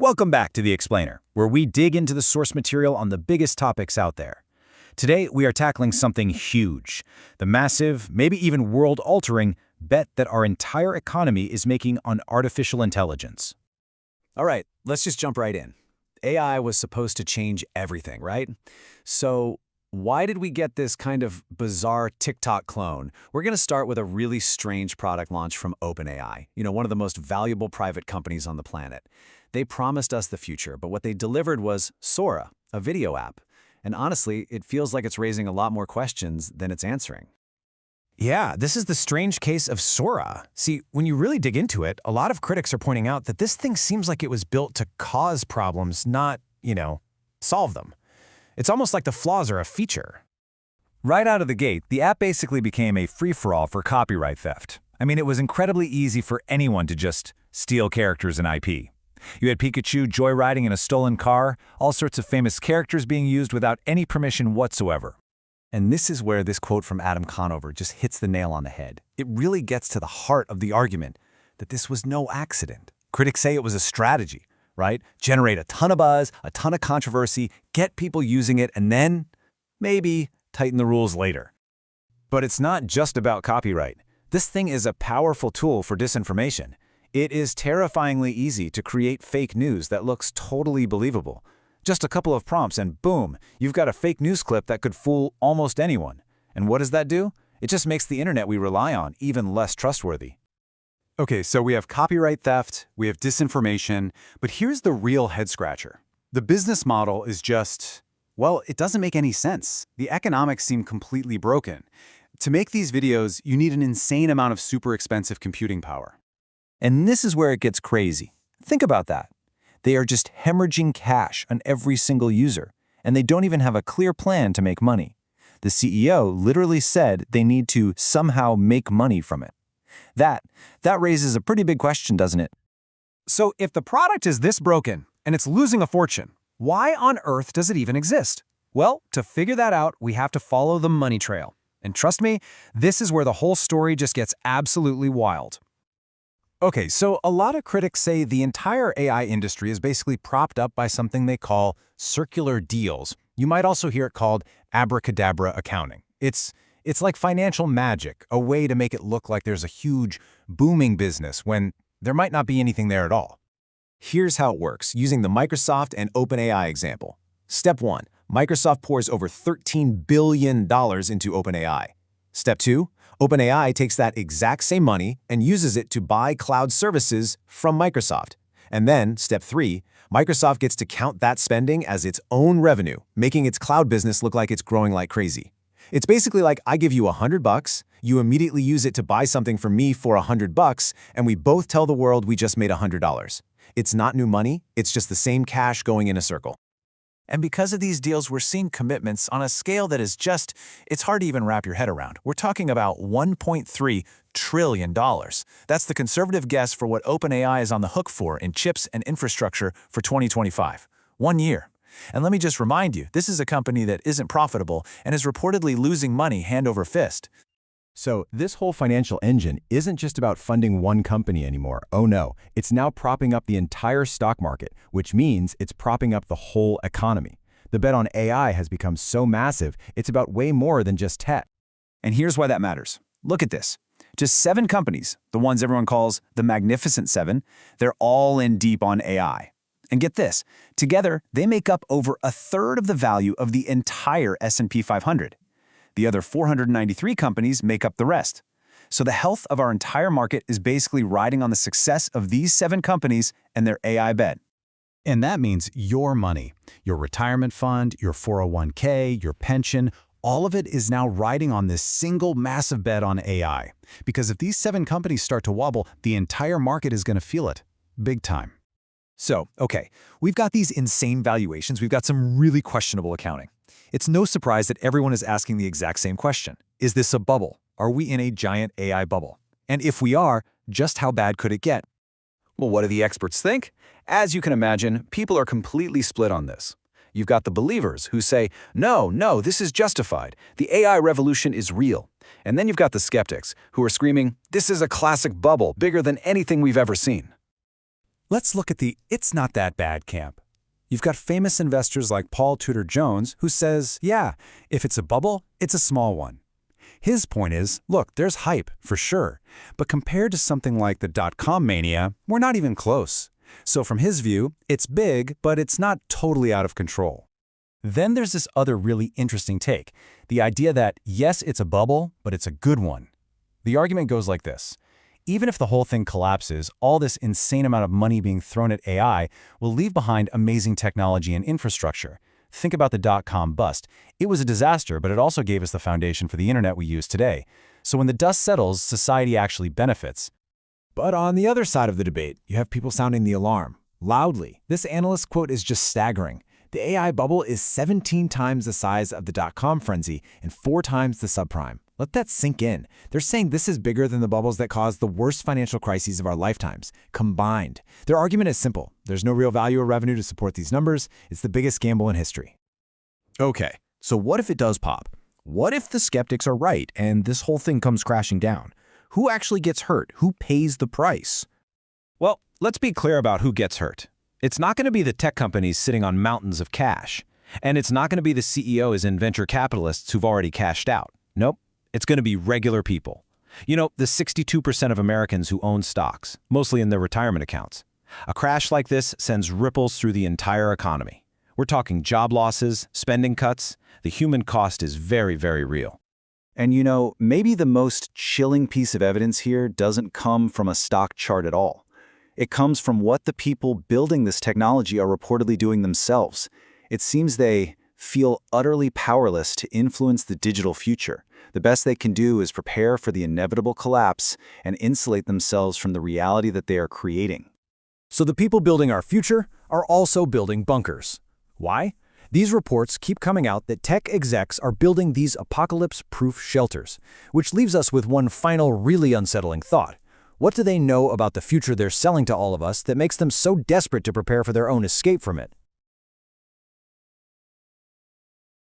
Welcome back to The Explainer, where we dig into the source material on the biggest topics out there. Today, we are tackling something huge, the massive, maybe even world-altering bet that our entire economy is making on artificial intelligence. All right, let's just jump right in. AI was supposed to change everything, right? So why did we get this kind of bizarre Tik Tok clone? We're going to start with a really strange product launch from OpenAI, one of the most valuable private companies on the planet. They promised us the future, but what they delivered was Sora, a video app. And honestly, it feels like it's raising a lot more questions than it's answering. Yeah, this is the strange case of Sora. See, when you really dig into it, a lot of critics are pointing out that this thing seems like it was built to cause problems, not, solve them. It's almost like the flaws are a feature. Right out of the gate, the app basically became a free-for-all for copyright theft. I mean, it was incredibly easy for anyone to just steal characters and IP. You had Pikachu joyriding in a stolen car, all sorts of famous characters being used without any permission whatsoever. And this is where this quote from Adam Conover just hits the nail on the head. It really gets to the heart of the argument that this was no accident. Critics say it was a strategy, right? Generate a ton of buzz, a ton of controversy, get people using it, and then maybe tighten the rules later. But it's not just about copyright. This thing is a powerful tool for disinformation. It is terrifyingly easy to create fake news that looks totally believable. Just a couple of prompts and boom, you've got a fake news clip that could fool almost anyone. And what does that do? It just makes the internet we rely on even less trustworthy. Okay, so we have copyright theft, we have disinformation, but here's the real head-scratcher. The business model is just, well, it doesn't make any sense. The economics seem completely broken. To make these videos, you need an insane amount of super expensive computing power. And this is where it gets crazy. Think about that. They are just hemorrhaging cash on every single user, and they don't even have a clear plan to make money. The CEO literally said they need to somehow make money from it. That raises a pretty big question, doesn't it? So if the product is this broken and it's losing a fortune, why on earth does it even exist? Well, to figure that out, we have to follow the money trail. And trust me, this is where the whole story just gets absolutely wild. Okay, so a lot of critics say the entire AI industry is basically propped up by something they call circular deals. You might also hear it called abracadabra accounting. It's like financial magic, a way to make it look like there's a huge, booming business when there might not be anything there at all. Here's how it works, using the Microsoft and OpenAI example. Step 1, Microsoft pours over $13 billion into OpenAI. Step 2, OpenAI takes that exact same money and uses it to buy cloud services from Microsoft. And then, step 3, Microsoft gets to count that spending as its own revenue, making its cloud business look like it's growing like crazy. It's basically like I give you $100, you immediately use it to buy something from me for $100, and we both tell the world we just made $100. It's not new money, it's just the same cash going in a circle. And because of these deals, we're seeing commitments on a scale that is just, it's hard to even wrap your head around. We're talking about $1.3 trillion. That's the conservative guess for what OpenAI is on the hook for in chips and infrastructure for 2025. 1 year. And let me just remind you, this is a company that isn't profitable and is reportedly losing money hand over fist. So this whole financial engine isn't just about funding one company anymore. Oh no, it's now propping up the entire stock market, which means it's propping up the whole economy. The bet on AI has become so massive, it's about way more than just tech. And here's why that matters. Look at this. Just 7 companies, the ones everyone calls the Magnificent Seven, they're all in deep on AI. And get this, together they make up over a third of the value of the entire S&P 500. The other 493 companies make up the rest. So the health of our entire market is basically riding on the success of these 7 companies and their AI bet. And that means your money, your retirement fund, your 401k, your pension, all of it is now riding on this single massive bet on AI. Because if these 7 companies start to wobble, the entire market is going to feel it. Big time. So, okay, we've got these insane valuations, we've got some really questionable accounting. It's no surprise that everyone is asking the exact same question. Is this a bubble? Are we in a giant AI bubble? And if we are, just how bad could it get? Well, what do the experts think? As you can imagine, people are completely split on this. You've got the believers who say, no, this is justified. The AI revolution is real. And then you've got the skeptics who are screaming, this is a classic bubble, bigger than anything we've ever seen. Let's look at the "it's not that bad" camp. You've got famous investors like Paul Tudor Jones who says, yeah, if it's a bubble, it's a small one. His point is, look, there's hype, for sure, but compared to something like the dot-com mania, we're not even close. So from his view, it's big, but it's not totally out of control. Then there's this other really interesting take, the idea that, yes, it's a bubble, but it's a good one. The argument goes like this. Even if the whole thing collapses, all this insane amount of money being thrown at AI will leave behind amazing technology and infrastructure. Think about the dot-com bust. It was a disaster, but it also gave us the foundation for the internet we use today. So when the dust settles, society actually benefits. But on the other side of the debate, you have people sounding the alarm, loudly. This analyst quote is just staggering. The AI bubble is 17 times the size of the dot-com frenzy and 4 times the subprime. Let that sink in. They're saying this is bigger than the bubbles that caused the worst financial crises of our lifetimes, combined. Their argument is simple. There's no real value or revenue to support these numbers. It's the biggest gamble in history. Okay, so what if it does pop? What if the skeptics are right and this whole thing comes crashing down? Who actually gets hurt? Who pays the price? Well, let's be clear about who gets hurt. It's not going to be the tech companies sitting on mountains of cash. And it's not going to be the CEOs and venture capitalists who've already cashed out. Nope. It's going to be regular people. You know, the 62% of Americans who own stocks, mostly in their retirement accounts. A crash like this sends ripples through the entire economy. We're talking job losses, spending cuts. The human cost is very, very real. And you know, maybe the most chilling piece of evidence here doesn't come from a stock chart at all. It comes from what the people building this technology are reportedly doing themselves. It seems they feel utterly powerless to influence the digital future. The best they can do is prepare for the inevitable collapse and insulate themselves from the reality that they are creating. So the people building our future are also building bunkers. Why? These reports keep coming out that tech execs are building these apocalypse-proof shelters, which leaves us with one final really unsettling thought. What do they know about the future they're selling to all of us that makes them so desperate to prepare for their own escape from it?